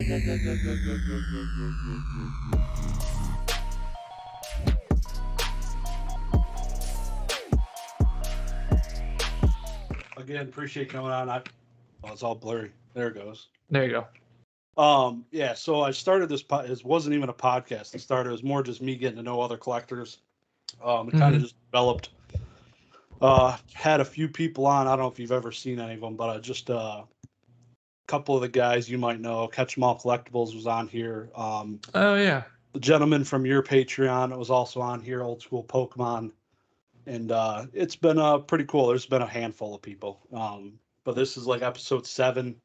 Again, appreciate you coming on. Oh, it's all blurry. There it goes. There you go. Yeah, so I started this. It wasn't even a podcast. It was more just me getting to know other collectors. It kind of just developed. Had a few people on. I don't know if you've ever seen any of them, but just a couple of the guys you might know. Catch 'em All Collectibles was on here. Oh yeah. The gentleman from your Patreon was also on here. Old School Pokemon, and it's been pretty cool. There's been a handful of people, but this is like episode 7.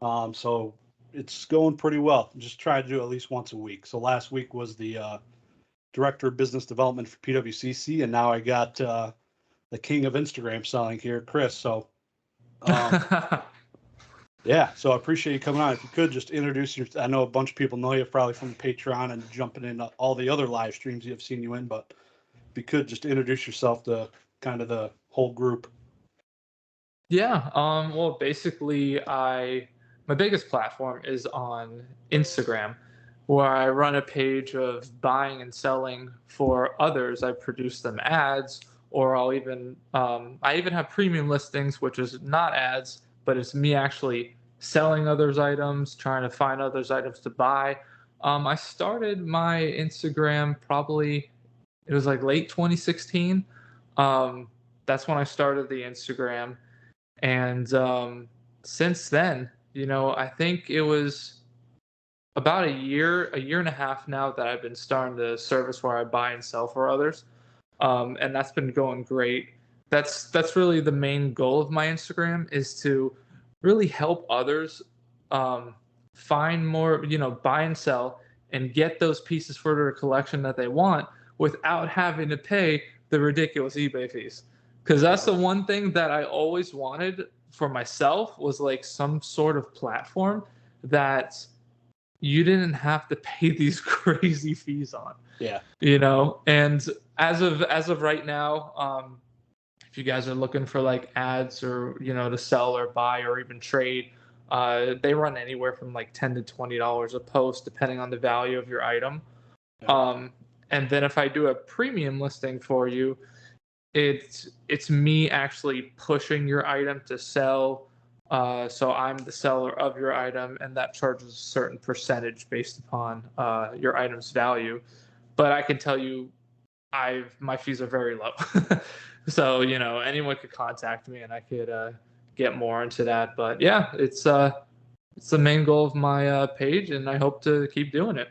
So it's going pretty well. Just try to do it at least once a week. So last week was the director of business development for PWCC, and now I got the king of Instagram selling here, Chris. So yeah, so I appreciate you coming on. If you could just introduce I know a bunch of people know you probably from Patreon and jumping in all the other live streams you've seen you in, but if you could just introduce yourself to kind of the whole group. Yeah. Well, basically, my biggest platform is on Instagram, where I run a page of buying and selling for others. I produce them ads, or I even have premium listings, which is not ads, but it's me actually selling others' items, trying to find others' items to buy. I started my Instagram it was like late 2016. That's when I started the Instagram. And since then, I think it was about a year and a half now that I've been starting the service where I buy and sell for others. And that's been going great. That's really the main goal of my Instagram, is to really help others find more, buy and sell and get those pieces for their collection that they want without having to pay the ridiculous eBay fees. Because that's the one thing that I always wanted for myself, was like some sort of platform that you didn't have to pay these crazy fees on. Yeah. And as of right now, if you guys are looking for like ads or, to sell or buy or even trade, they run anywhere from like $10 to $20 a post, depending on the value of your item. Yeah. And then if I do a premium listing for you, it's me actually pushing your item to sell. So I'm the seller of your item, and that charges a certain percentage based upon your item's value. But I can tell you, my fees are very low. So anyone could contact me, and I could get more into that. But yeah, it's the main goal of my page, and I hope to keep doing it.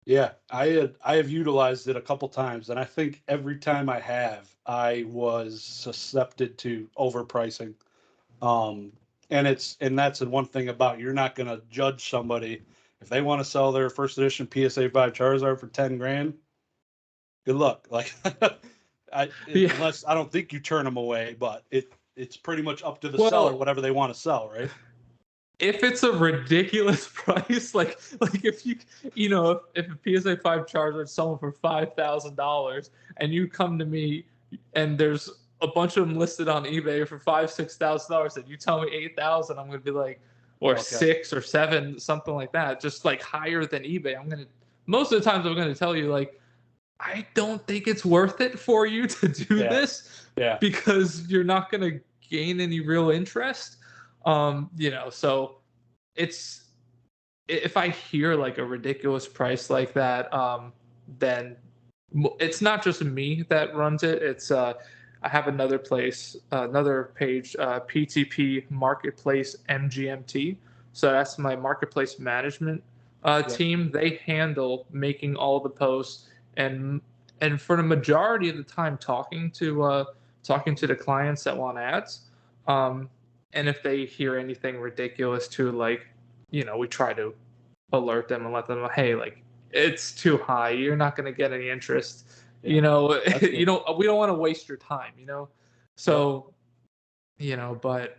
Yeah, I have utilized it a couple times, and I think every time I was susceptible to overpricing. And that's the one thing about, you're not going to judge somebody if they want to sell their first edition PSA 5 Charizard for 10 grand. Good luck. Like, unless I don't think you turn them away, but it's pretty much up to the seller, whatever they want to sell, right? If it's a ridiculous price, like if if a PSA 5 Charizard is selling for $5,000 and you come to me and there's a bunch of them listed on eBay for $5,000-$6,000, and you tell me $8,000, I'm gonna be like, or 6 or 7, something like that, just like higher than eBay. Most of the times I'm gonna tell you, like, I don't think it's worth it for you to do this, because you're not gonna gain any real interest. So it's, if I hear like a ridiculous price like that, then it's not just me that runs it. It's I have another page, PTP Marketplace MGMT. So that's my marketplace management team. They handle making all the posts, and for the majority of the time talking to the clients that want ads. And if they hear anything ridiculous too, like, we try to alert them and let them know, hey, like, it's too high. You're not going to get any interest. We don't want to waste your time, So, but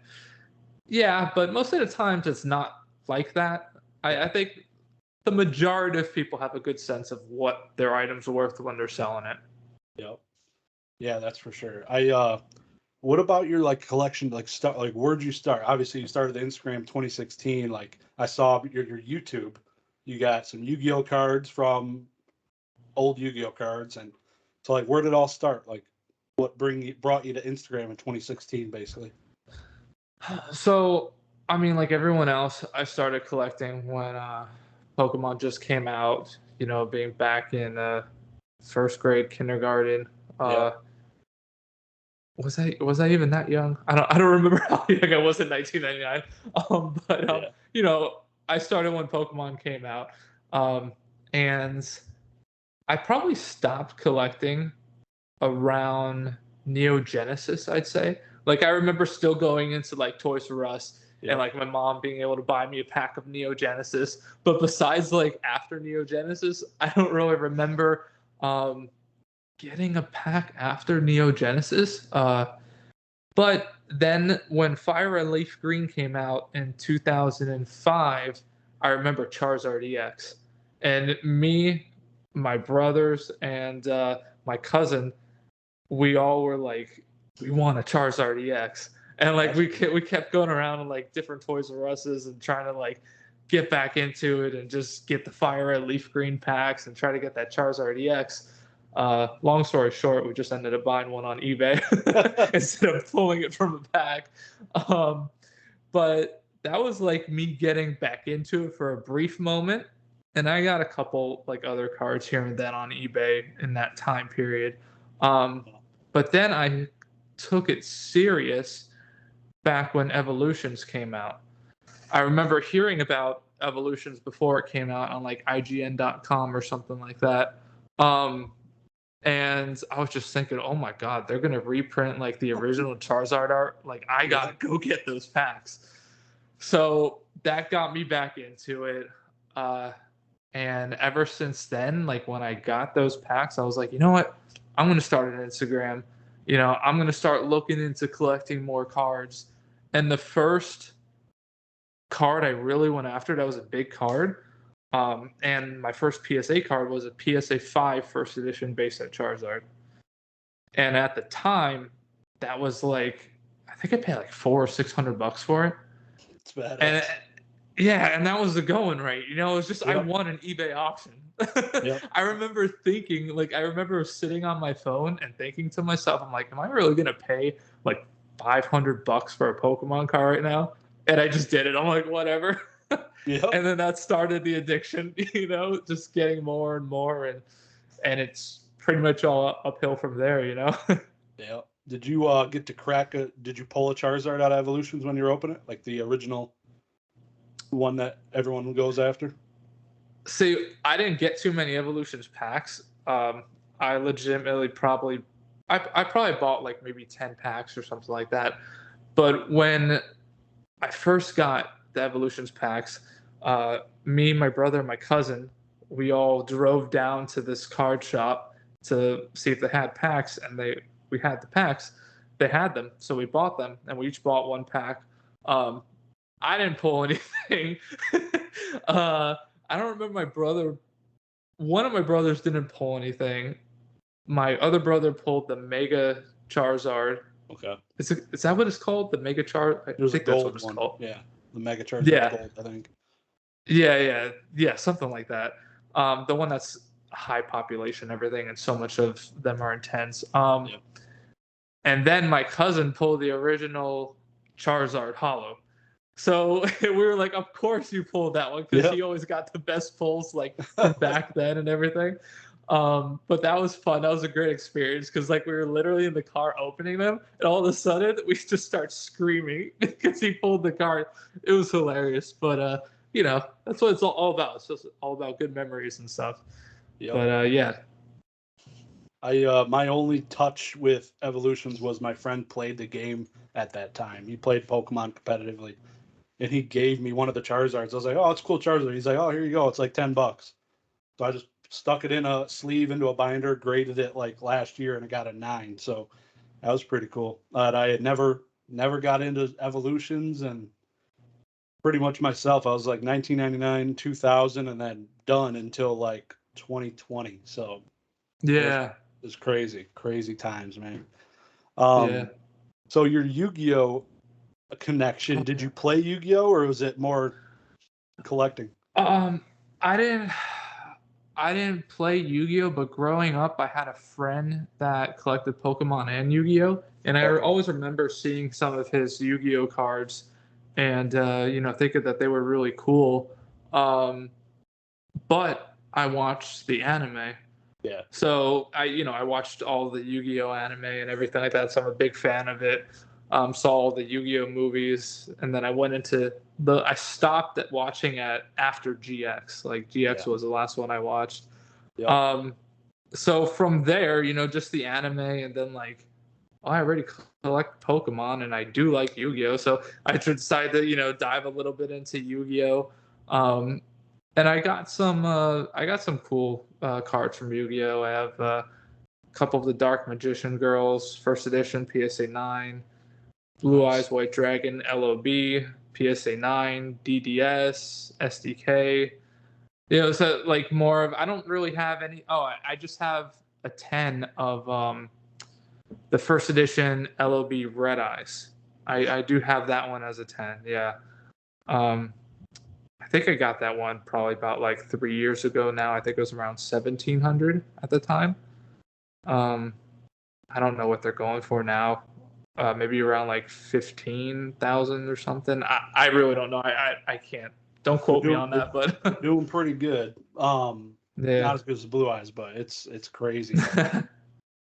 yeah, but most of the times it's not like that. I think the majority of people have a good sense of what their items are worth when they're selling it. Yep. Yeah, that's for sure. what about your like collection? Like start, like where'd you start? Obviously, you started the Instagram 2016. Like I saw your YouTube. You got some Yu-Gi-Oh cards from old Yu-Gi-Oh cards, and so like where did it all start? Like what brought you to Instagram in 2016, basically? So, I mean, like everyone else, I started collecting when Pokemon just came out. You know, being back in first grade, kindergarten. Yeah, Uh, was I even that young? I don't remember how young I was in 1999. But yeah, you know, I started when Pokemon came out, um, and I probably stopped collecting around Neo Genesis, I'd say. Like I remember still going into like Toys R Us and yeah. like my mom being able to buy me a pack of Neo Genesis. But besides like after Neo Genesis, I don't really remember um, getting a pack after Neo Genesis. But then when Fire and Leaf Green came out in 2005, I remember Charizard EX. And me, my brothers, and my cousin, we all were like, we want a Charizard EX. And like That's we kept going around in like different Toys R Us's and trying to like get back into it and just get the Fire Red Leaf Green packs and try to get that Charizard EX. Long story short, we just ended up buying one on eBay instead of pulling it from a pack. Um, but that was like me getting back into it for a brief moment. And I got a couple like other cards here and then on eBay in that time period. Um, but then I took it serious back when Evolutions came out. I remember hearing about Evolutions before it came out on like IGN.com or something like that. Um, and I was just thinking, oh my god, they're gonna reprint like the original Charizard art. Like I yeah. gotta go get those packs. So that got me back into it. Uh, and ever since then, like when I got those packs, I was like, you know what? I'm gonna start an Instagram. You know, I'm gonna start looking into collecting more cards. And the first card I really went after, that was a big card. And my first PSA card was a PSA 5 first edition base set Charizard. And at the time, that was like, I think I paid like 400 or $600 for it. It's And badass. yeah, and that was the going rate. You know, it was just I Yep, won an eBay auction. yep. I remember thinking, like, I remember sitting on my phone and thinking to myself, I'm like, am I really gonna pay like $500 for a Pokemon card right now? And I just did it. I'm like, whatever. Yep. And then that started the addiction. You know, just getting more and more, and it's pretty much all uphill from there. You know. Yeah. Did you get to crack a? Did you pull a Charizard out of Evolutions when you were opening it, like the original one that everyone goes after? See, I didn't get too many Evolutions packs. I legitimately probably, I probably bought like maybe 10 packs or something like that. But when I first got the Evolutions packs, me, my brother, and my cousin, we all drove down to this card shop to see if they had packs, and we had the packs. They had them, so we bought them, and we each bought one pack. Um, I didn't pull anything. uh, I don't remember my brother. One of my brothers didn't pull anything. My other brother pulled the Mega Charizard. Okay. Is that what it's called? The Mega Char? I There's a think that's what gold it's one. called. Yeah. The Mega Charizard's Yeah, gold, I think. yeah, something like that. The one that's high population, everything, and so much of them are intense. Yep. And then my cousin pulled the original Charizard Hollow. So we were like, of course you pulled that one because Yep. he always got the best pulls like from back then and everything. But that was fun. That was a great experience because like we were literally in the car opening them, and all of a sudden we just start screaming because he pulled the card. It was hilarious. But you know, that's what it's all about. It's just all about good memories and stuff. Yep. But yeah, I my only touch with Evolutions was my friend played the game at that time. He played Pokemon competitively, and he gave me one of the Charizards. I was like, "Oh, it's a cool Charizard." He's like, "Oh, here you go. It's like $10." So I just stuck it in a sleeve into a binder, graded it like last year, and I got a 9. So that was pretty cool. But I had never got into Evolutions, and pretty much myself. I was like 1999, 2000, and then done until like 2020. So it was yeah, it was crazy, crazy times, man. yeah. Um, So your Yu-Gi-Oh connection, did you play Yu-Gi-Oh or was it more collecting? Um, I didn't. I didn't play Yu-Gi-Oh, but growing up, I had a friend that collected Pokemon and Yu-Gi-Oh, and I Okay. always remember seeing some of his Yu-Gi-Oh cards, and thinking that they were really cool. Um, but I watched the anime, Yeah. so I watched all the Yu-Gi-Oh anime and everything like that. So I'm a big fan of it. Saw all the Yu-Gi-Oh movies, and then I went into I stopped at watching at after GX. Like Yeah. GX was the last one I watched. Yep. Um, so from there, just the anime, and then like, oh, I already collect Pokemon, and I do like Yu-Gi-Oh, so I decided to dive a little bit into Yu-Gi-Oh. Um, and I got some cool cards from Yu-Gi-Oh. I have a couple of the Dark Magician Girls, first edition PSA 9, Blue Nice. Eyes White Dragon LOB, PSA 9, DDS, SDK. So like more of, I don't really have any. Oh, I just have a 10 of the first edition LOB Red Eyes. I do have that one as a 10. Yeah. Um, I think I got that one probably about like 3 years ago now. I think it was around 1700 at the time. Um, I don't know what they're going for now. Maybe around like 15,000 or something. I really don't know. I can't. Don't They're quote me doing on they're that, but doing pretty good. yeah. Not as good as Blue Eyes, but it's crazy.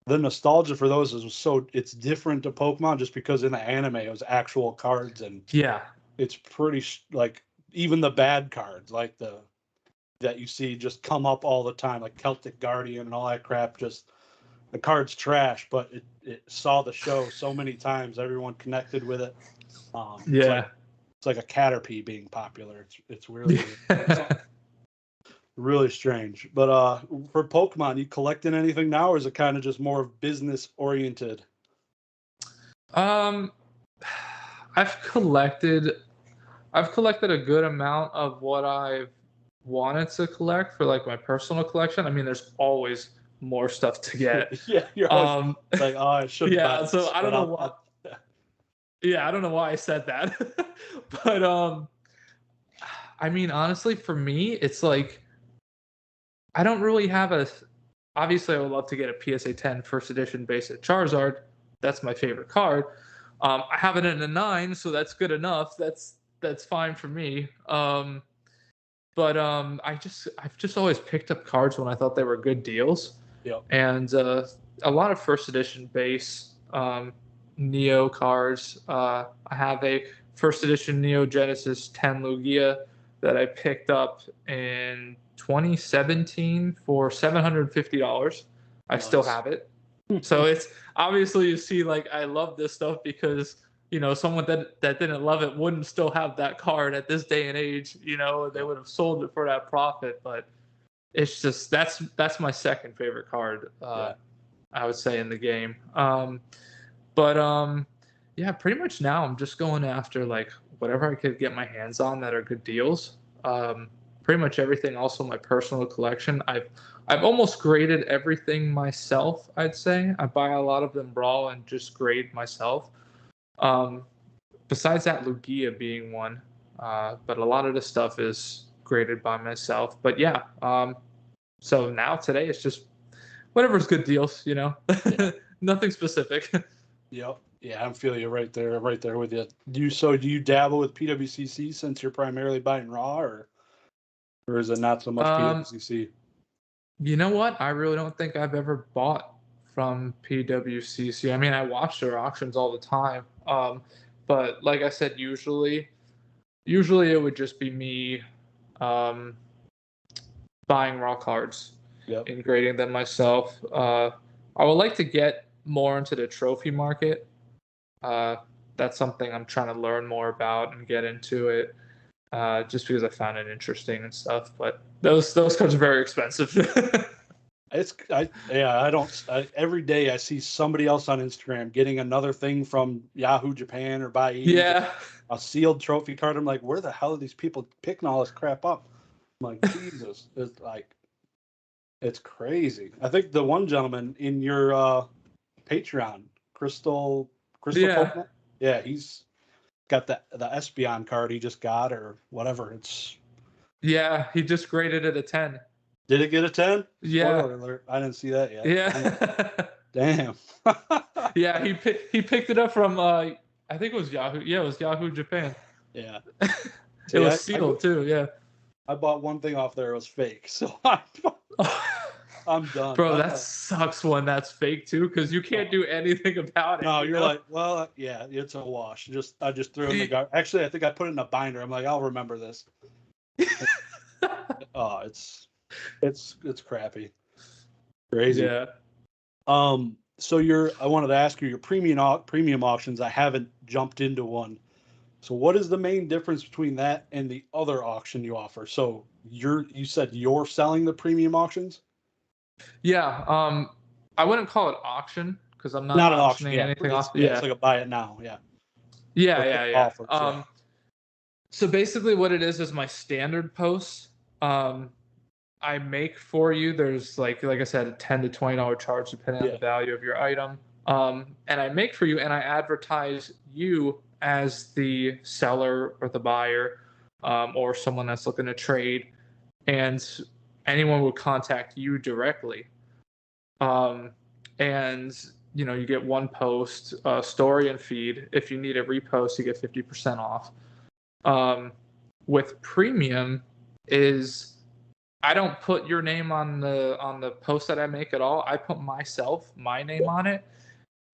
The nostalgia for those is so it's different to Pokemon just because in the anime it was actual cards and Yeah. it's pretty like even the bad cards like the that you see just come up all the time like Celtic Guardian and all that crap just the card's trash but it saw the show so many times everyone connected with it. Yeah. It's like a Caterpie being popular. It's really it's really strange. But for Pokemon, you collecting anything now, or is it kind of just more business oriented? Um, I've collected I've collected a good amount of what I've wanted to collect for like my personal collection. I mean, there's always more stuff to get. Yeah, you're always Um, like, oh, I shouldn't buy yeah, so this, I don't but know I'll, why. I'll Yeah, I don't know why I said that, but I mean, honestly, for me, it's like I don't really have a. Obviously, I would love to get a PSA 10 first edition basic Charizard. That's my favorite card. I have it in a 9, so that's good enough. That's fine for me. But I've just always picked up cards when I thought they were good deals, yep, and a lot of first edition base Neo cards. I have a first edition Neo Genesis 10 Lugia that I picked up in 2017 for $750. I still nice. have it. So it's obviously, you see, like, I love this stuff because someone that didn't love it wouldn't still have that card at this day and age. They Yep, would have sold it for that profit. But it's just that's my second favorite card. yeah, I would say in the game. But yeah, pretty much now I'm just going after like whatever I could get my hands on that are good deals. Pretty much everything. Also, my personal collection. I've almost graded everything myself. I'd say I buy a lot of them raw and just grade myself. Um, Besides that, Lugia being one, but a lot of the stuff is graded by myself. But yeah, so now today it's just whatever's good deals. yeah, Nothing specific. yep, yeah. I'm feeling you right there with you. Do you dabble with PWCC since you're primarily buying raw, or is it not so much um, PWCC? you know what? I really don't think I've ever bought from PWCC. I mean, I watch their auctions all the time. But like I said, usually it would just be me um, buying raw cards Yep, and grading them myself. I would like to get more into the trophy market. Uh, that's something I'm trying to learn more about and get into it. Just because I found it interesting and stuff. But those cards are very expensive. I don't every day I see somebody else on Instagram getting another thing from Yahoo Japan or Buyee, Yeah. a sealed trophy card. I'm like, where the hell are these people picking all this crap up? I'm like, Jesus, it's crazy. I think the one gentleman in your Patreon, Crystal Crystal Yeah. Pokemon. Yeah, he's got the Espeon card he just got or whatever. Yeah, he just graded it a 10. Did it get a 10? Yeah. Spoiler alert. I didn't see that yet. Yeah. Damn. Yeah, he picked it up from I think it was Yahoo. Yeah, it was Yahoo Japan. Yeah. It was sealed too, yeah. I bought one thing off there, it was fake. So I'm done. Bro, that sucks when that's fake too, because you can't do anything about it. No, you're like, well, yeah, it's a wash. I just threw it in the garbage. Actually, I think I put it in a binder. I'm like, I'll remember this. Oh, it's crappy. Crazy. Yeah. So I wanted to ask you your premium auctions. I haven't jumped into one. So what is the main difference between that and the other auction you offer? So you said you're selling the premium auctions? Yeah. I wouldn't call it auction because I'm not an auction, yeah. anything off. Yeah, it's like a buy it now, yeah. Yeah. Offers, yeah. So basically what it is my standard posts. I make for you. There's like I said, a $10 to $20 charge depending on the value of your item. And I make for you and I advertise you as the seller or the buyer, or someone that's looking to trade, and anyone would contact you directly. And you get one post, story and feed. If you need a repost, you get 50% off. With premium is I don't put your name on the post that I make at all. I put my name on it,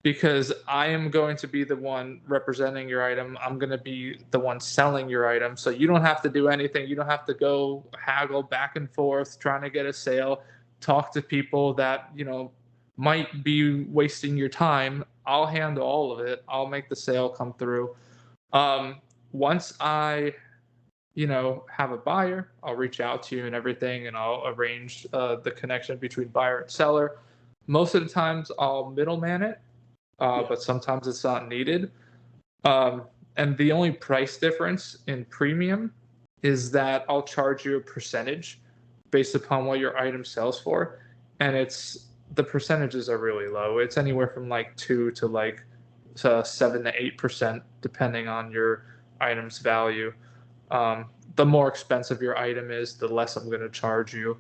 because I am going to be the one representing your item. I'm going to be the one selling your item. So you don't have to do anything. You don't have to go haggle back and forth trying to get a sale, talk to people that, might be wasting your time. I'll handle all of it. I'll make the sale come through. Once I, have a buyer, I'll reach out to you and everything, and I'll arrange the connection between buyer and seller. Most of the times I'll middleman it. But sometimes it's not needed. And the only price difference in premium is that I'll charge you a percentage based upon what your item sells for. And the percentages are really low. It's anywhere from like 2 to 7 to 8%, depending on your item's value. The more expensive your item is, the less I'm going to charge you.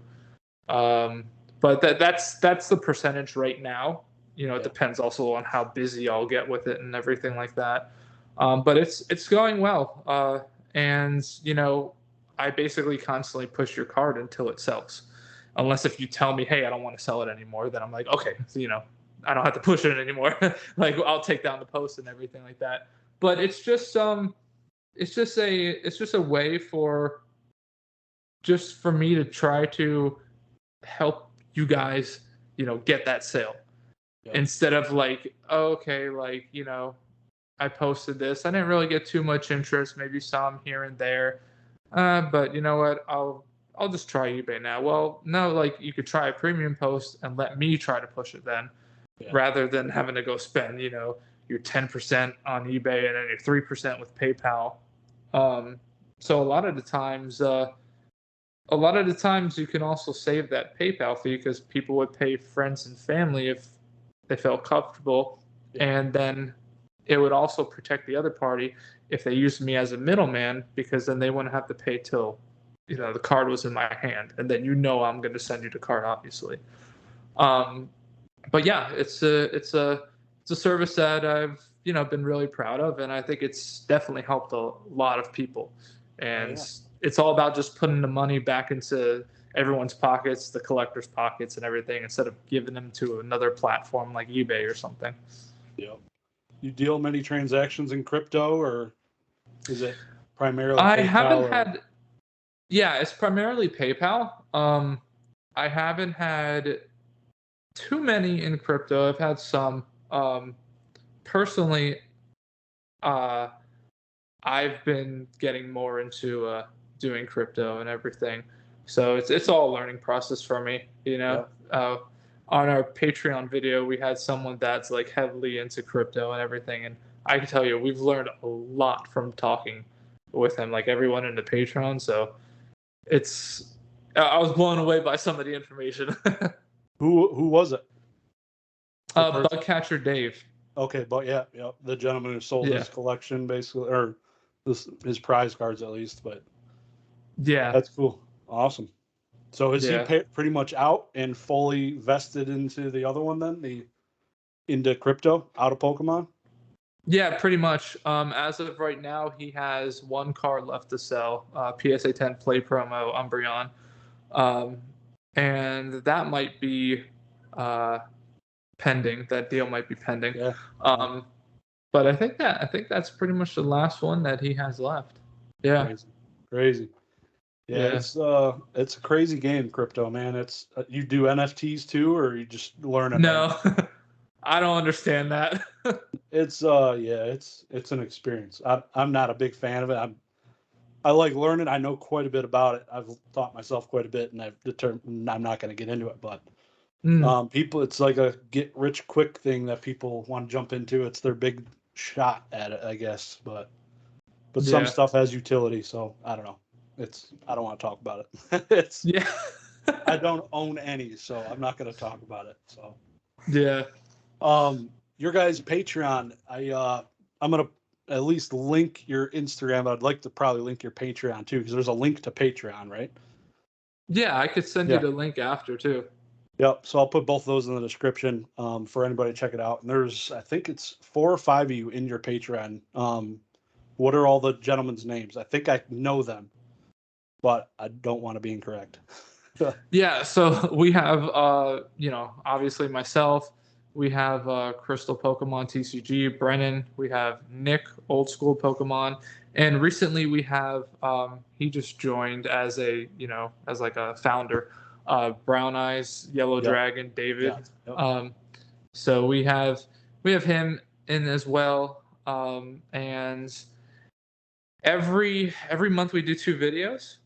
But that's the percentage right now. It depends also on how busy I'll get with it and everything like that. But it's going well. And I basically constantly push your card until it sells. Unless if you tell me, hey, I don't want to sell it anymore, then I'm like, okay, so, I don't have to push it anymore. Like I'll take down the post and everything like that. But it's just a way for me to try to help you guys, get that sale. Instead of I posted this. I didn't really get too much interest, maybe some here and there. But you know what? I'll just try eBay now. Well, no, you could try a premium post and let me try to push it then, rather than having to go spend, your 10% on eBay and then your 3% with PayPal. So a lot of the times you can also save that PayPal fee, because people would pay friends and family if they felt comfortable, and then it would also protect the other party if they used me as a middleman, because then they wouldn't have to pay till the card was in my hand, and then I'm going to send you the card, obviously. But yeah, it's a service that I've been really proud of, and I think it's definitely helped a lot of people. And it's all about just putting the money back into everyone's pockets, the collector's pockets and everything, instead of giving them to another platform like eBay or something. Yeah. You deal many transactions in crypto, or is it primarily I PayPal? haven't had. Yeah, it's primarily PayPal. I haven't had too many in crypto. I've had some. Personally, I've been getting more into doing crypto and everything. So it's all a learning process for me, On our Patreon video, we had someone that's heavily into crypto and everything, and I can tell you we've learned a lot from talking with him, everyone in the Patreon. So I was blown away by some of the information. Who was it? Bugcatcher Dave. Okay, but yeah, the gentleman who sold Yeah. his collection basically, or his prize cards at least. But Yeah. that's cool, awesome. So is he Yeah. pretty much out and fully vested into the other one then, the into crypto out of Pokemon? Yeah, pretty much. As of right now, he has one card left to sell, PSA 10 Play Promo Umbreon. Um, and that might be uh, pending. That deal might be pending. Yeah. Yeah. Um, but I think that's pretty much the last one that he has left. Yeah. Crazy, crazy. Yeah, Yeah. it's a crazy game, crypto, man. It's you do NFTs too, or you just learning right No, now? I don't understand that. It's yeah, it's an experience. I'm not a big fan of it. I like learning. I know quite a bit about it. I've taught myself quite a bit, and I've determined I'm not going to get into it. But Mm, people, it's like a get rich quick thing that people want to jump into. It's their big shot at it, I guess. But some yeah. stuff has utility, so I don't know. I don't want to talk about it. It's Yeah. I don't own any, so I'm not going to talk about it. So Yeah. your guys' Patreon, I'm gonna at least link your Instagram. I'd like to probably link your Patreon too, because there's a link to Patreon, right? Yeah, I could send you Yeah. the link after too. Yep. So I'll put both of those in the description for anybody to check it out. And there's, I think it's 4 or 5 of you in your Patreon. What are all the gentlemen's names? I think I know them, but I don't want to be incorrect. Yeah, so we have obviously myself, we have Crystal Pokemon TCG, Brennan, we have Nick, old school Pokemon, and recently we have he just joined as as like a founder, Brown Eyes, Yellow Yep. Dragon, Yeah. David. Yep. So we have him in as well. And every month we do 2 videos.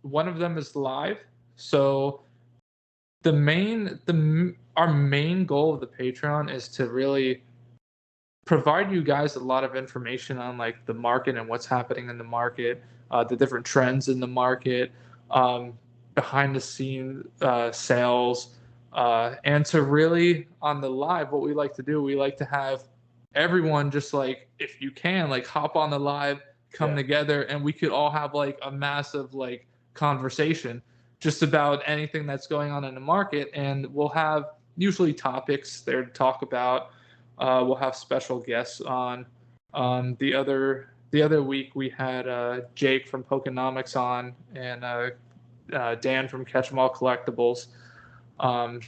One of them is live. So our main goal of the Patreon is to really provide you guys a lot of information on like the market and what's happening in the market, the different trends in the market, behind the scene sales, and to really on the live, what we like to do, we like to have everyone just like if you can like hop on the live, come Yeah. together, and we could all have like a massive like conversation just about anything that's going on in the market, and we'll have usually topics there to talk about. We'll have special guests on. The other week we had Jake from Pokenomics on, and Dan from Catch 'Em All Collectibles um,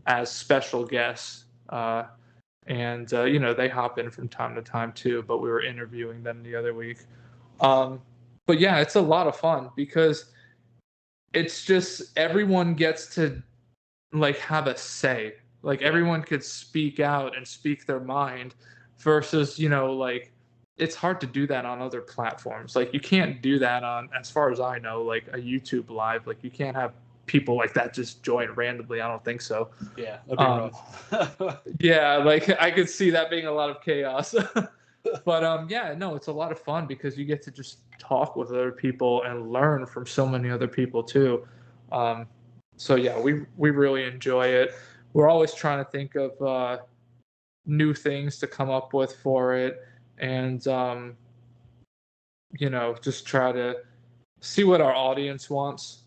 as special guests. And they hop in from time to time too. But we were interviewing them the other week. But yeah, it's a lot of fun because it's just everyone gets to like have a say. Like everyone could speak out and speak their mind versus, like it's hard to do that on other platforms. Like you can't do that on, as far as I know, like a YouTube live. Like you can't have people like that just join randomly. I don't think so. Yeah. That'd be Um rough. yeah, like I could see that being a lot of chaos. But yeah, no, it's a lot of fun because you get to just talk with other people and learn from so many other people too. Um, so yeah, we really enjoy it. We're always trying to think of new things to come up with for it, and just try to see what our audience wants.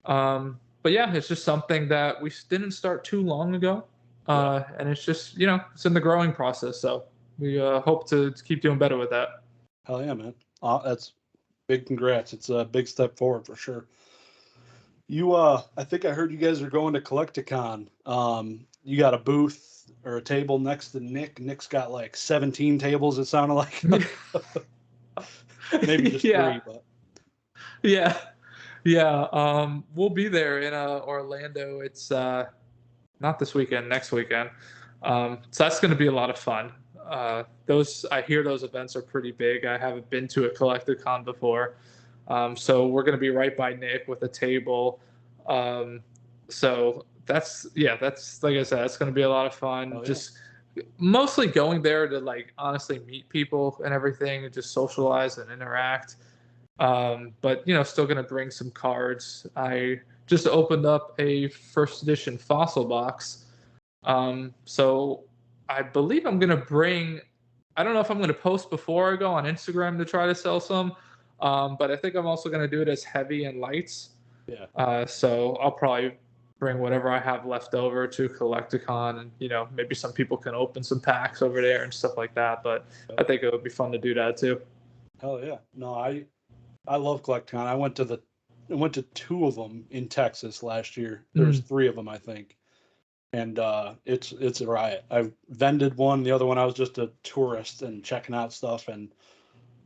But yeah, it's just something that we didn't start too long ago, Yeah. and it's just it's in the growing process. So we hope to keep doing better with that. Hell yeah, man. That's big congrats. It's a big step forward for sure. I think I heard you guys are going to Collecticon. You got a booth or a table next to Nick. Nick's got like 17 tables, it sounded like. Maybe just Yeah, 3, but yeah, yeah. We'll be there in Orlando. It's not this weekend, next weekend. So that's going to be a lot of fun. Those I hear those events are pretty big. I haven't been to a Collecticon before, so we're going to be right by Nick with a table. So that's like I said, it's going to be a lot of fun. oh yeah. Just mostly going there to like honestly meet people and everything, and just socialize and interact. But still going to bring some cards. I just opened up a first edition fossil box. So I believe I'm gonna bring. I don't know if I'm gonna post before I go on Instagram to try to sell some, but I think I'm also gonna do it as heavy and lights. Yeah. So I'll probably bring whatever I have left over to Collecticon, and maybe some people can open some packs over there and stuff like that. But I think it would be fun to do that too. Hell yeah. No, I love Collecticon. I went to two of them in Texas last year. There's three of them, I think. And it's a riot. I've vended one, the other one I was just a tourist and checking out stuff, and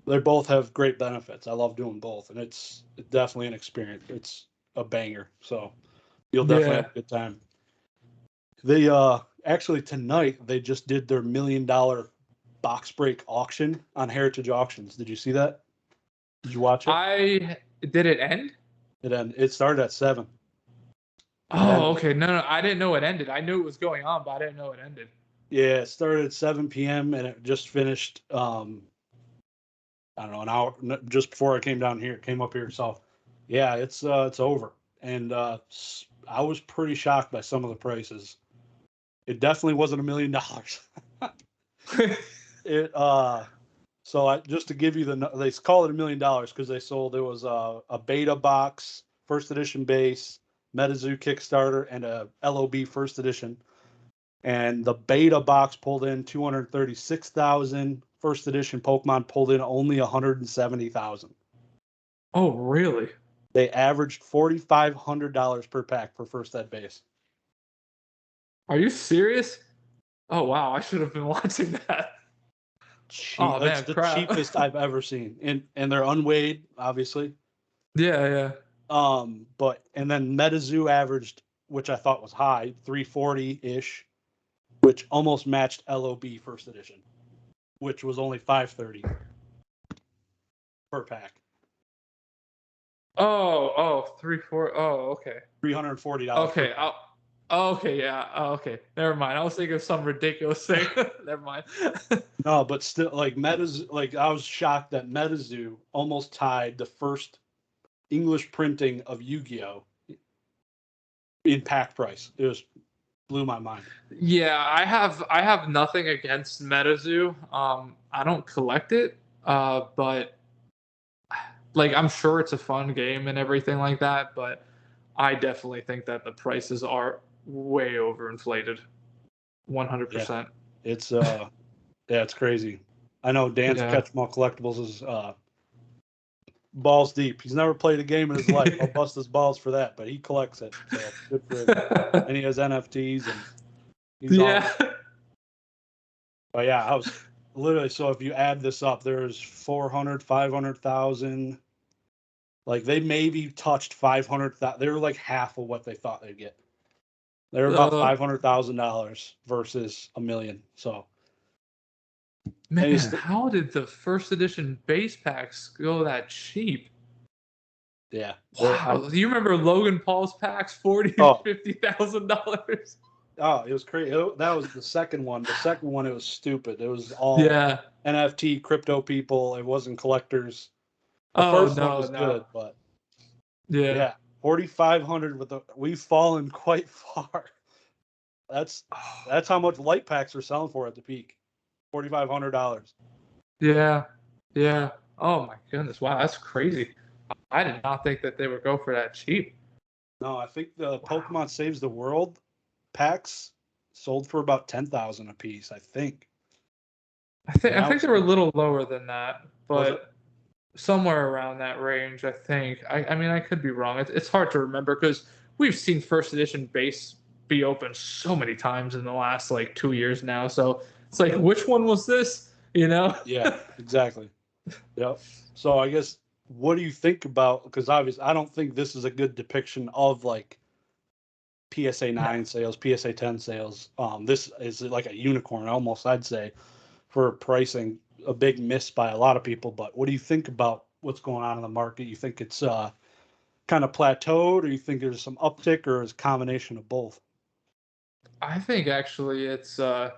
they both have great benefits. I love doing both, and it's definitely an experience. It's a banger. So you'll definitely have Yeah. a good time. They actually tonight they just did their $1 million box break auction on Heritage Auctions. Did you see that? Did you watch it? I did it end? It started at 7. Oh, okay. No, I didn't know it ended. I knew it was going on, but I didn't know it ended. Yeah, it started at 7 p.m. and it just finished. I don't know, an hour just before I came down here, came up here. So, yeah, it's over, and I was pretty shocked by some of the prices. It definitely wasn't $1 million. It so just to give you they call it $1 million because they sold, it was a beta box, first edition base, MetaZoo Kickstarter, and a LOB first edition. And the beta box pulled in 236,000. First edition Pokemon pulled in only 170,000. Oh, really? They averaged $4,500 per pack for first ed base. Are you serious? Oh, wow. I should have been watching that. Oh, That's man, the crap. cheapest I've ever seen, and they're unweighed, obviously. Yeah, yeah. But and then MetaZoo averaged, which I thought was high, 340 ish, which almost matched LOB first edition, which was only 530 per pack. Oh, 3, 4. Oh, okay. $340 per Okay. pack. Okay, yeah. Oh, okay. Never mind. I was thinking of some ridiculous thing. Never mind. No, but still, like MetaZoo, like I was shocked that MetaZoo almost tied the first English printing of Yu-Gi-Oh in pack price. It was blew my mind. Yeah, I have nothing against MetaZoo. I don't collect it, but like I'm sure it's a fun game and everything like that, but I definitely think that the prices are way overinflated. Yeah, 100%. it's yeah, it's crazy. I know Dan's Yeah. Catch 'em all collectibles is balls deep. He's never played a game in his life. I'll bust his balls for that, but he collects it. So good for him. And he has NFTs and he's all. Yeah. But yeah, I was literally, so if you add this up, there's 400, 500,000. Like they maybe touched 500,000. They were like half of what they thought they'd get. They were about Uh, $500,000 versus $1 million. So, and Man, how did the first edition base packs go that cheap? yeah. Wow. Do you remember Logan Paul's packs? 40, Oh, $50,000. it was crazy. That was the second one. The second one, it was stupid. It was all Yeah. NFT crypto people. It wasn't collectors. The Oh, first one no, was no. good, but Yeah. yeah, 4,500 we've fallen quite far. That's Oh, that's how much light packs are selling for at the peak. $4,500. yeah. Yeah. Oh my goodness. Wow, that's crazy. I did not think that they would go for that cheap. No, I think the Wow. Pokemon Saves the World packs sold for about 10,000 a piece, I think. And I that think was they were a little lower than that, was it? but somewhere around that range, I think. I mean, I could be wrong. It's hard to remember because we've seen first edition base be open so many times in the last like 2 years now. So it's like, which one was this? You know? Yeah, exactly. Yep. So I guess what do you think about, because obviously I don't think this is a good depiction of like PSA No. 9 sales, PSA 10 sales. This is like a unicorn almost, I'd say, for pricing, a big miss by a lot of people. But what do you think about what's going on in the market? You think it's kind of plateaued, or you think there's some uptick, or is a combination of both? I think actually it's the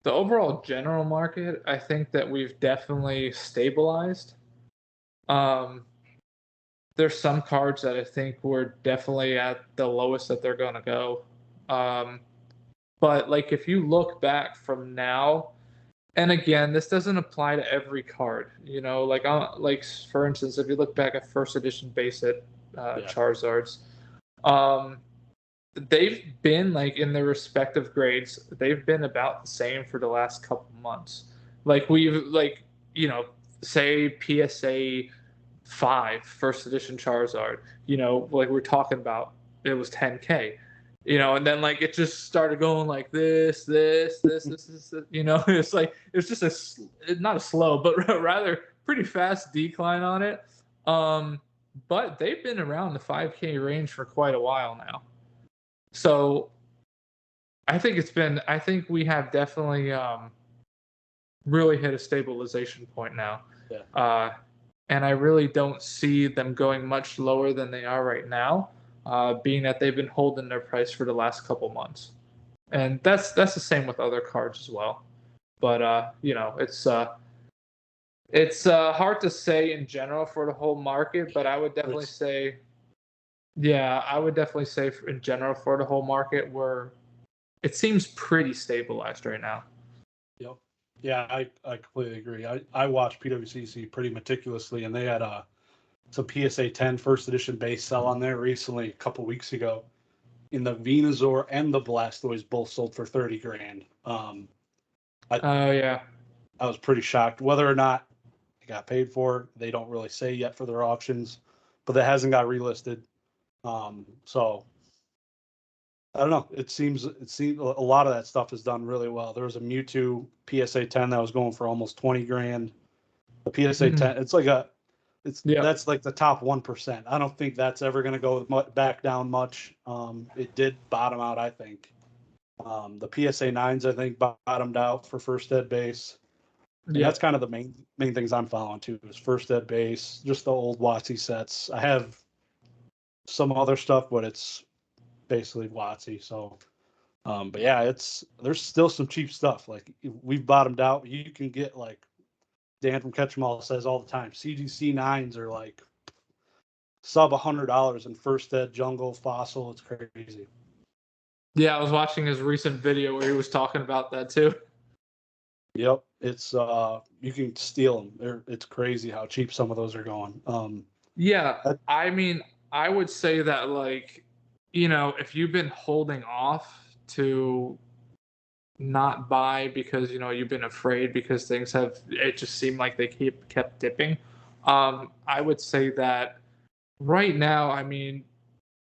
overall general market. I think that we've definitely stabilized. Um, there's some cards that I think we're definitely at the lowest that they're going to go. Um, But like if you look back from now, and again, this doesn't apply to every card. Like for instance, if you look back at first edition basic Yeah. Charizards, um, they've been like in their respective grades. They've been about the same for the last couple months. Like we've like say PSA 5 first edition Charizard. Like we're talking about, it was 10K. And then like it just started going like this. It's like it's just not a slow, but rather pretty fast decline on it. But they've been around the 5K range for quite a while now. So I think we have definitely really hit a stabilization point now. Yeah. And I really don't see them going much lower than they are right now, being that they've been holding their price for the last couple months. And that's the same with other cards as well. But it's hard to say in general for the whole market, but I would definitely say, yeah, I would definitely say in general for the whole market, where it seems pretty stabilized right now. Yep. Yeah, I completely agree. I watched PWCC pretty meticulously, and they had some PSA 10 first edition base sell on there recently, a couple weeks ago. In the Venusaur and the Blastoise both sold for 30 grand. Oh yeah. I was pretty shocked. Whether or not it got paid for, they don't really say yet for their auctions, but that hasn't got relisted. So I don't know. It seems a lot of that stuff is done really well. There was a Mewtwo PSA 10 that was going for almost 20 grand. The PSA 10, Yeah. that's like the top 1%. I don't think that's ever going to go back down much. It did bottom out, I think. The PSA 9s, I think, bottomed out for first ed base. And that's kind of the main things I'm following too, is first ed base, just the old WotC sets. I have some other stuff, but it's basically WotC. So, but yeah, there's still some cheap stuff. Like we've bottomed out. You can get, like Dan from Catch 'em All says all the time, CGC 9s are like sub $100 in first ed, jungle, fossil. It's crazy. Yeah, I was watching his recent video where he was talking about that too. Yep, it's you can steal them. It's crazy how cheap some of those are going. Yeah, I mean, I would say that, like, if you've been holding off to not buy because you've been afraid because it just seemed like they kept dipping. I would say that right now, I mean,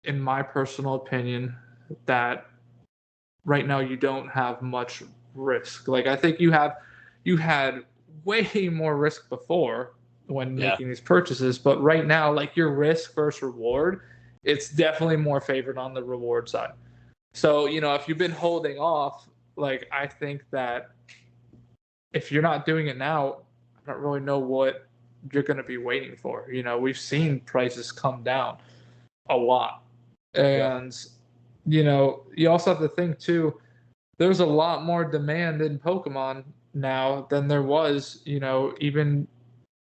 in my personal opinion, that right now you don't have much risk. Like I think you had way more risk before when making these purchases, but right now, like your risk versus reward, it's definitely more favored on the reward side. So, if you've been holding off, like I think that if you're not doing it now, I don't really know what you're going to be waiting for. We've seen prices come down a lot. And you also have to think too, there's a lot more demand in Pokemon now than there was, even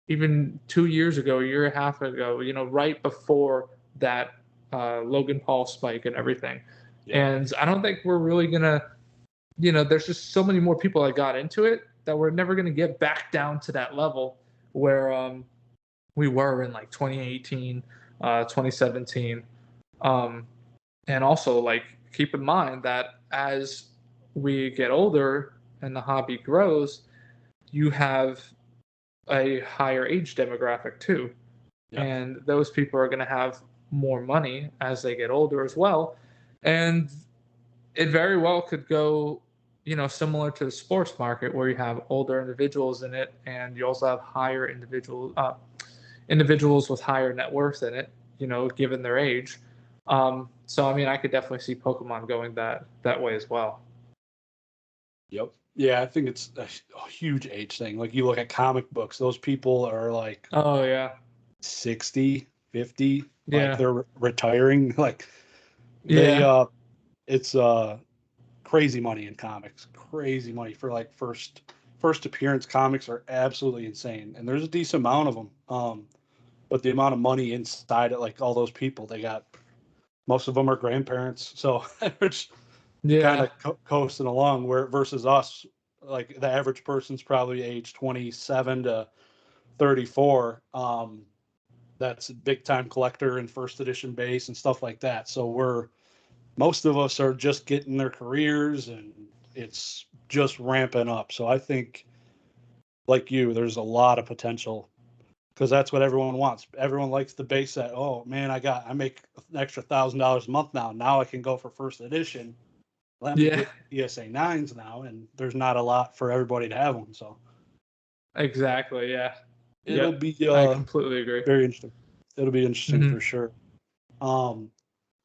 2 years ago, a year and a half ago, right before that Logan Paul spike and everything. And I don't think we're really gonna, there's just so many more people that got into it that we're never gonna get back down to that level where we were in like 2018, 2017. And also, like, keep in mind that as we get older and the hobby grows, you have a higher age demographic too. And those people are going to have more money as they get older as well. And it very well could go, similar to the sports market where you have older individuals in it, and you also have higher individuals with higher net worth in it, given their age. So I mean, I could definitely see Pokemon going that way as well. Yep. Yeah, I think it's a huge age thing. Like you look at comic books, those people are like Oh yeah, 60, 50, like yeah, they're retiring. Like they yeah, it's crazy money in comics. Crazy money for like first appearance comics are absolutely insane. And there's a decent amount of them. But the amount of money inside it, like all those people, they got most of them are grandparents. So kind Yeah. of coasting along, where versus us, like the average person's probably age 27 to 34. That's a big time collector and first edition base and stuff like that. So most of us are just getting their careers, and it's just ramping up. So I think, like you, there's a lot of potential, because that's what everyone wants. Everyone likes the base set. Oh man, I make an extra $1,000 a month now. Now I can go for first edition. Let me Yeah. get ESA 9s now, and there's not a lot for everybody to have them. So Exactly. Yeah. it'll Yep. be I completely agree. very interesting. It'll be interesting Hmm. for sure. Um,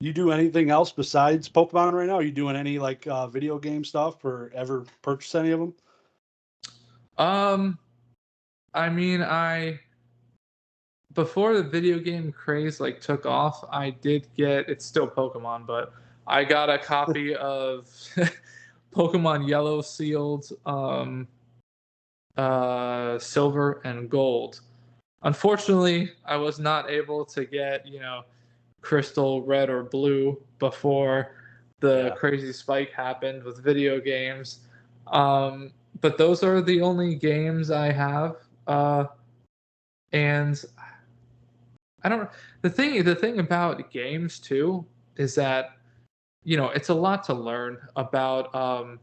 you do anything else besides Pokemon right now? Are you doing any like video game stuff, or ever purchase any of them? Um, I mean, I before the video game craze like took off, I did get it's still Pokemon, but I got a copy of Pokemon Yellow sealed silver and gold. Unfortunately, I was not able to get, crystal red or blue before the Yeah, crazy spike happened with video games. But those are the only games I have. And I don't the thing about games too is that it's a lot to learn about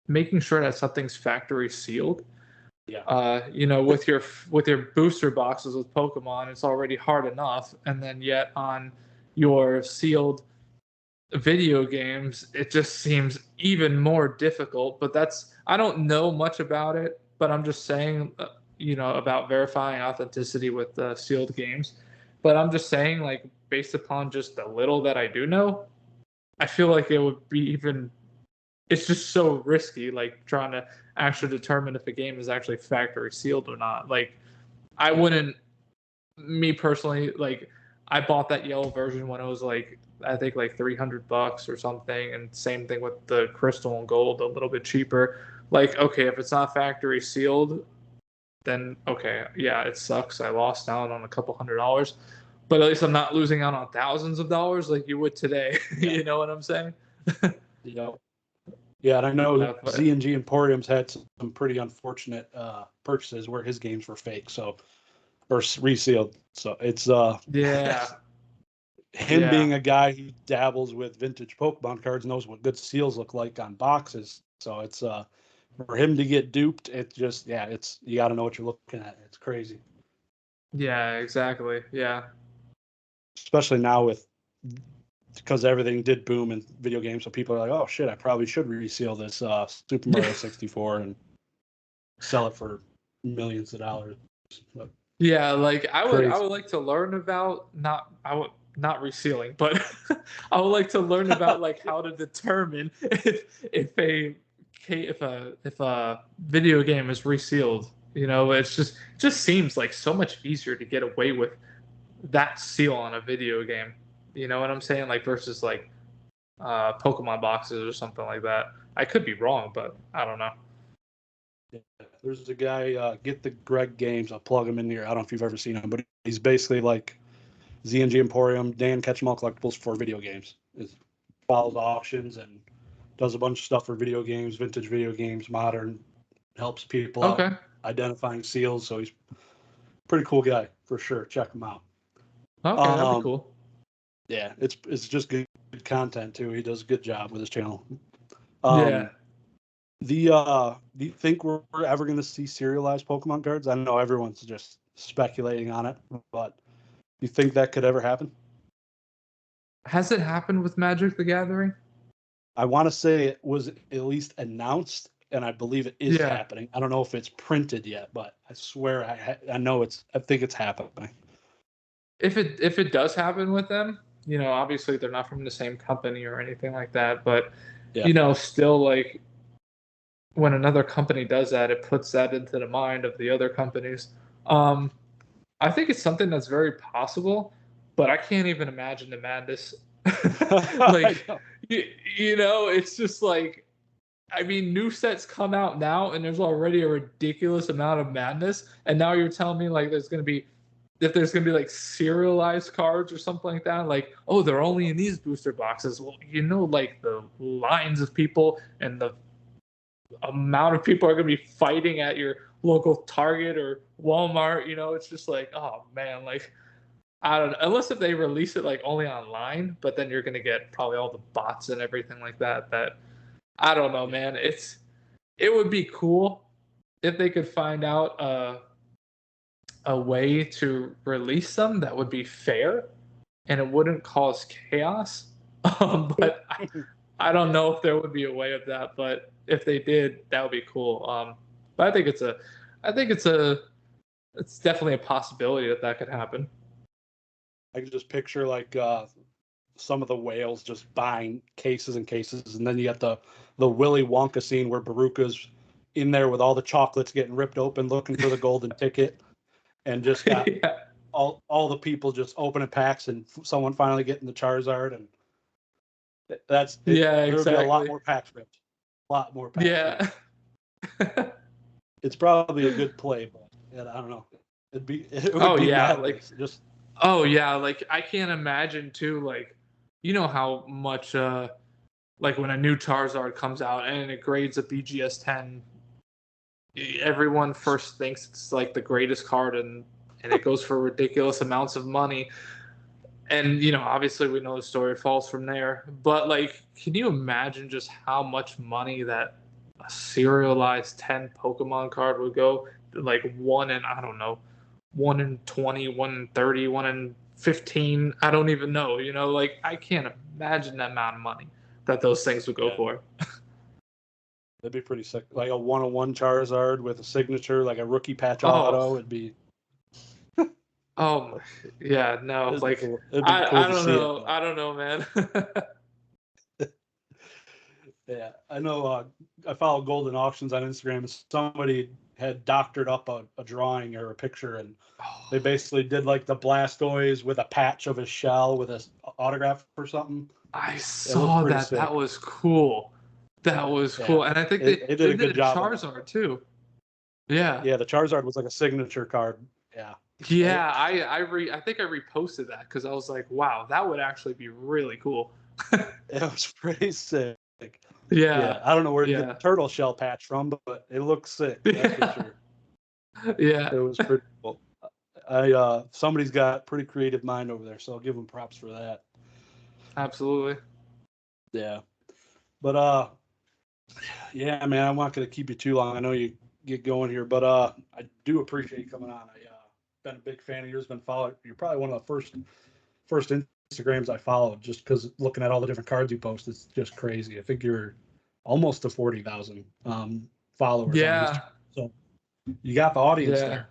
making sure that something's factory sealed. yeah, With your booster boxes with Pokemon, it's already hard enough, and then yet on your sealed video games, it just seems even more difficult. But I don't know much about it, but I'm just saying, about verifying authenticity with sealed games. But I'm just saying, like, based upon just the little that I do know, I feel like it would be even it's just so risky, like trying to actually determine if a game is actually factory sealed or not. Like, I wouldn't, me personally, like, I bought that yellow version when it was like, I think like $300 or something, and same thing with the crystal and gold, a little bit cheaper. Like, okay, if it's not factory sealed, then okay, yeah, it sucks. I lost out on a couple $100, but at least I'm not losing out on thousands of dollars like you would today. yeah, You know what I'm saying? yeah. Yeah, and I know But Z&G Emporium's had some pretty unfortunate purchases where his games were fake, so or resealed. So it's yeah, him yeah. being a guy who dabbles with vintage Pokemon cards, knows what good seals look like on boxes. So it's for him to get duped, it just it's you got to know what you're looking at. It's crazy, Yeah, exactly. Yeah. especially now with because everything did boom in video games. So people are like, oh shit, I probably should reseal this Super Mario 64 and sell it for millions of dollars. But Yeah, like I crazy. would like to learn about not resealing, but I would like to learn about like how to determine if a video game is resealed. It's just seems like so much easier to get away with that seal on a video game. You know what I'm saying? Like versus like Pokemon boxes or something like that. I could be wrong, but I don't know. Yeah. There's a guy, get the Greg Games. I'll plug him in here. I don't know if you've ever seen him, but he's basically like Z&G Emporium, Dan Catch 'em All Collectibles for video games. It follows auctions and does a bunch of stuff for video games, vintage video games, modern, helps people out Okay. identifying seals. So he's a pretty cool guy for sure. Check him out. Okay, that'd be Um, cool. yeah, it's just good content too. He does a good job with his channel. Yeah. Um, do you think we're ever going to see serialized Pokemon cards? I know everyone's just speculating on it, but do you think that could ever happen? Has it happened with Magic the Gathering? I want to say it was at least announced, and I believe it is Yeah. happening. I don't know if it's printed yet, but I swear I know I think it's happening. If it does happen with them, obviously they're not from the same company or anything like that, but Yeah, still like when another company does that, it puts that into the mind of the other companies. Um, I think it's something that's very possible, but I can't even imagine the madness. I Like, know. it's just like, I mean, new sets come out now, and there's already a ridiculous amount of madness, and now you're telling me like there's going to be if there's gonna be like serialized cards or something like that, like, oh, they're only in these booster boxes. Well, like the lines of people and the amount of people are gonna be fighting at your local Target or Walmart. It's just like, oh man, like I don't know, unless if they release it like only online, but then you're gonna get probably all the bots and everything like that. That I don't know, man. It would be cool if they could find out a way to release them that would be fair and it wouldn't cause chaos. But I don't know if there would be a way of that. But if they did, that would be cool. But I think it's definitely a possibility that could happen. I can just picture like some of the whales just buying cases and cases, and then you got the Willy Wonka scene where Baruka's in there with all the chocolates getting ripped open, looking for the golden ticket, and just got Yeah. all the people just opening packs, and someone finally getting the Charizard, and that's it. Yeah, There would be a lot exactly. more packs ripped, a lot more packs ripped. Yeah. It's probably a good play, but yeah, I don't know. It would Oh be yeah, madness. Just oh yeah, like I can't imagine too, like how much like when a new Charizard comes out and it grades a BGS 10, everyone first thinks it's like the greatest card, and it goes for ridiculous amounts of money. And obviously we know the story falls from there. But like, can you imagine just how much money that a serialized 10 Pokemon card would go? Like one in, I don't know, 1 in 20, 1 in 30, 1 in 15. I don't even know. Like I can't imagine the amount of money that those things would go yeah, for. that'd be pretty sick. Like a 101 Charizard with a signature, like a rookie patch Oh, auto. It'd be oh, yeah, no, it'd be like cool. It'd be cool I to don't see it. know, But I don't know, man. yeah, I know. I follow Golden Auctions on Instagram. Somebody had doctored up a drawing or a picture, and they basically did like the Blastoise with a patch of his shell with a autograph or something. I It looked saw pretty that. That sick. was cool. That was Yeah, cool. And I think they did they a did good a job on that. Charizard too. Yeah. Yeah, the Charizard was like a signature card. Yeah, it, Yeah, I think I reposted that because I was like, wow, that would actually be really cool. it was pretty sick. Yeah. Yeah, I don't know where to get the Yeah. turtle shell patch from, but it looks sick. That's for Yeah. sure. Yeah. It was pretty cool. Somebody's got pretty creative mind over there, so I'll give them props for that. Absolutely. Yeah, but yeah, man, I'm not gonna keep you too long. I know you get going here, but I do appreciate you coming on. I been a big fan of yours. Been followed. You're probably one of the first Instagrams I followed, just because looking at all the different cards you post, it's just crazy. I think you're almost to 40,000 followers on Instagram. Yeah. So you got the audience Yeah. there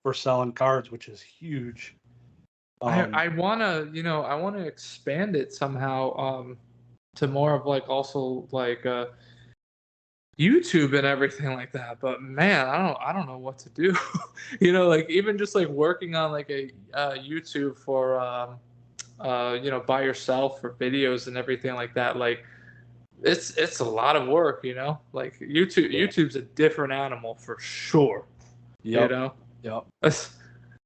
for selling cards, which is huge. I wanna, I wanna expand it somehow to more of like also like YouTube and everything like that. But man, I don't know what to do. Like even just like working on like a YouTube for by yourself for videos and everything like that. Like it's a lot of work. Like Yeah. YouTube's a different animal for sure. You Yep. know, Yep.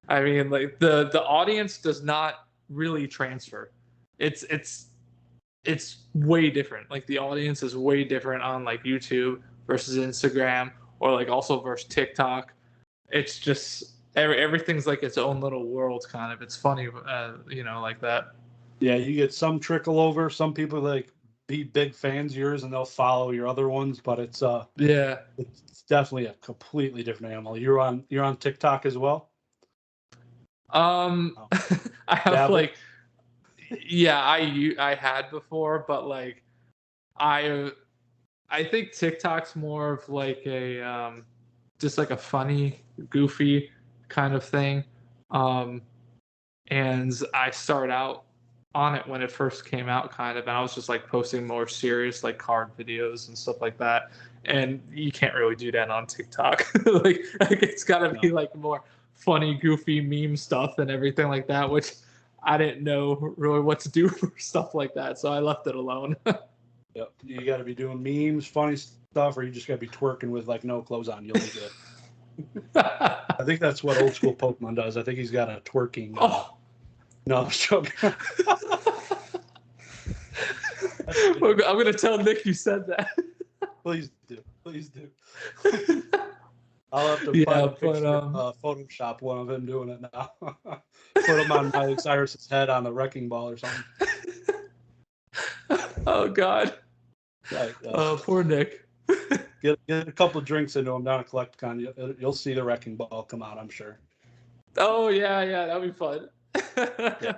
I mean, like the audience does not really transfer. It's way different. Like the audience is way different on like YouTube versus Instagram or like also versus TikTok. It's just everything's like its own little world kind of. It's funny, like that. Yeah, you get some trickle over. Some people like be big fans of yours and they'll follow your other ones, but Yeah. it's definitely a completely different animal. You're on TikTok as well? Um, Oh, I have dabble? like, yeah, I had before, but like I I think TikTok's more of like a just like a funny, goofy kind of thing. Um, and I started out on it when it first came out, kind of, and I was just like posting more serious like card videos and stuff like that. And you can't really do that on TikTok. like it's got to be No. like more funny, goofy meme stuff and everything like that, which I didn't know really what to do for stuff like that, so I left it alone. Yep. You got to be doing memes, funny stuff, or you just got to be twerking with like no clothes on. You'll be good. I think that's what old school Pokemon does. I think he's got a twerking. Oh. No, I'm joking. I'm gonna tell Nick you said that. Please do. Please do. I'll have to Yeah, find a but, picture, Photoshop one of him doing it now. Put him on Miley Cyrus's head on the wrecking ball or something. Oh God. Like, Oh, poor Nick. Get a couple of drinks into him down at CollectCon. You'll see the wrecking ball come out, I'm sure. Oh yeah, that'll be fun. Yeah.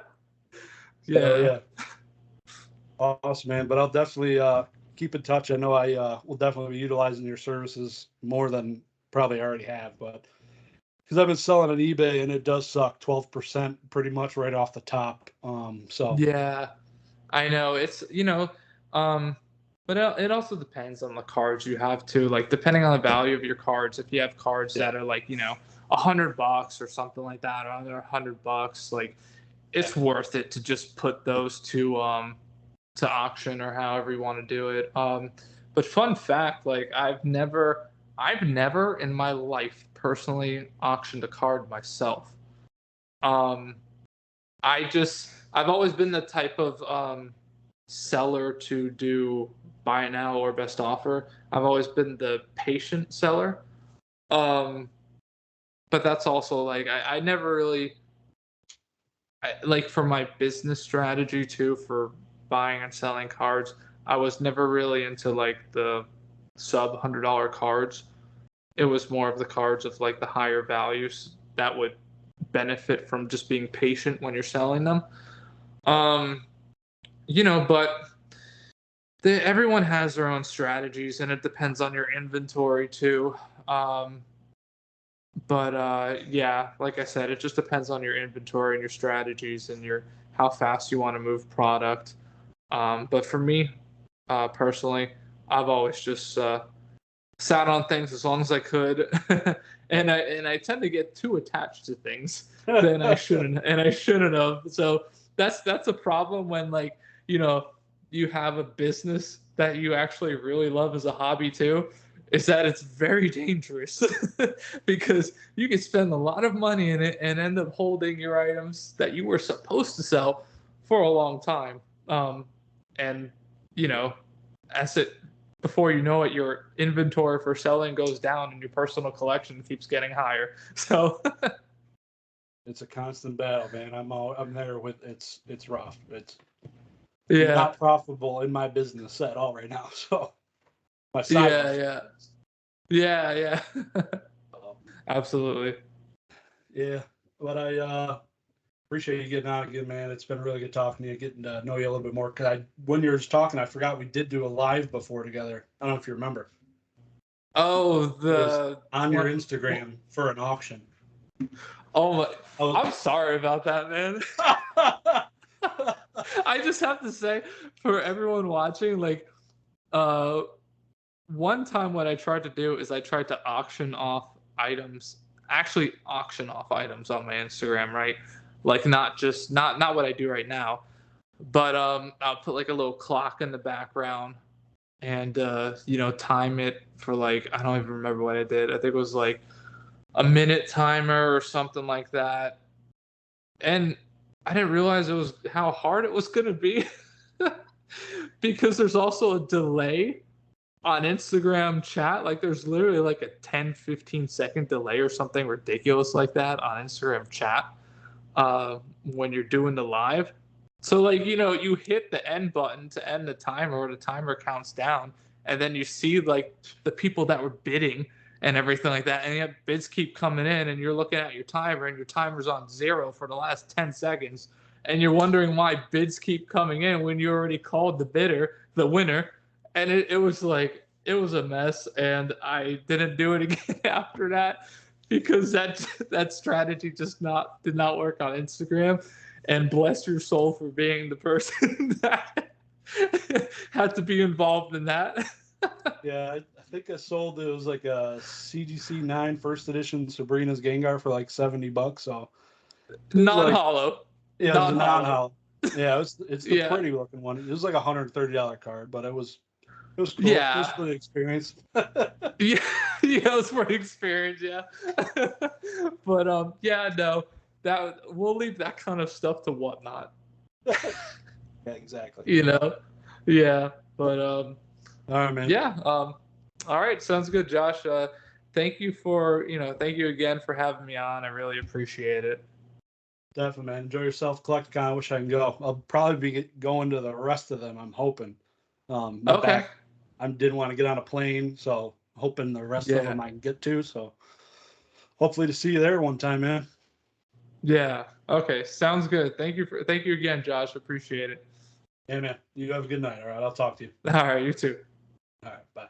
Yeah. Yeah. Awesome, man. But I'll definitely keep in touch. I know I will definitely be utilizing your services more than probably already have, but because I've been selling on eBay and it does suck 12% pretty much right off the top. So Yeah, I know it's but it also depends on the cards you have too. Like depending on the value of your cards, if you have cards that are like $100 or something like that, or under $100, like it's worth it to just put those to auction or however you want to do it. But fun fact, like I've never in my life personally auctioned a card myself. I've always been the type of seller to do buy now or best offer. I've always been the patient seller. But that's also like I never really like for my business strategy too for buying and selling cards. I was never really into like the sub $100 cards. It was more of the cards of like the higher values that would benefit from just being patient when you're selling them. But everyone has their own strategies, and it depends on your inventory too. Yeah, like I said, it just depends on your inventory and your strategies and your how fast you want to move product. But for me, personally, I've always just sat on things as long as I could, and I tend to get too attached to things than I shouldn't, and I shouldn't have. So that's a problem when you have a business that you actually really love as a hobby too. Is that it's very dangerous because you can spend a lot of money in it and end up holding your items that you were supposed to sell for a long time. And as it before you know it, your inventory for selling goes down and your personal collection keeps getting higher. So it's a constant battle, man. I'm there with it's rough. It's yeah, not profitable in my business at all right now. So my side yeah. Absolutely. Yeah, but I appreciate you getting on again, man. It's been really good talking to you, getting to know you a little bit more. Cause when you were just talking, I forgot we did do a live before together. I don't know if you remember. Oh, It was on your Instagram for an auction. Oh my! I'm sorry about that, man. I just have to say, for everyone watching, like, one time what I tried to do is I tried to auction off items, actually auction off items on my Instagram, right? Like not just not what I do right now, but I'll put like a little clock in the background and time it for like I don't even remember what I did. I think it was like a minute timer or something like that. And I didn't realize it was how hard it was going to be because there's also a delay on Instagram chat. Like there's literally like a 10-15 second delay or something ridiculous like that on Instagram chat when you're doing the live. So like you hit the end button to end the timer or the timer counts down, and then you see like the people that were bidding and everything like that, and yet bids keep coming in, and you're looking at your timer, and your timer's on 0 for the last 10 seconds, and you're wondering why bids keep coming in when you already called the winner, and it was like it was a mess, and I didn't do it again after that because that strategy just did not work on Instagram. And bless your soul for being the person that had to be involved in that. Yeah, I think I sold it was like a CGC 9 first edition Sabrina's Gengar for like $70. So Non-hollow. Yeah, it was a non-hollow. Yeah, it's the Yeah. pretty looking one. It was like $130 card, but it was It was cool. It was Yeah. for the experience. Yeah, yeah, it was for the experience, yeah. But yeah, no, that we'll leave that kind of stuff to Whatnot. Yeah, exactly. You know, yeah. But All right, man. yeah. All right, sounds good, Josh. Thank you for thank you again for having me on. I really appreciate it. Definitely, man. Enjoy yourself. Collecticon. I wish I can go. I'll probably be going to the rest of them. I'm hoping. My Okay. back. I didn't want to get on a plane, so hoping the rest of Yeah. them I can get to. So hopefully to see you there one time, man. Yeah. Okay. Sounds good. Thank you again, Josh. Appreciate it. Yeah, man. You have a good night. All right. I'll talk to you. All right. You too. All right. Bye.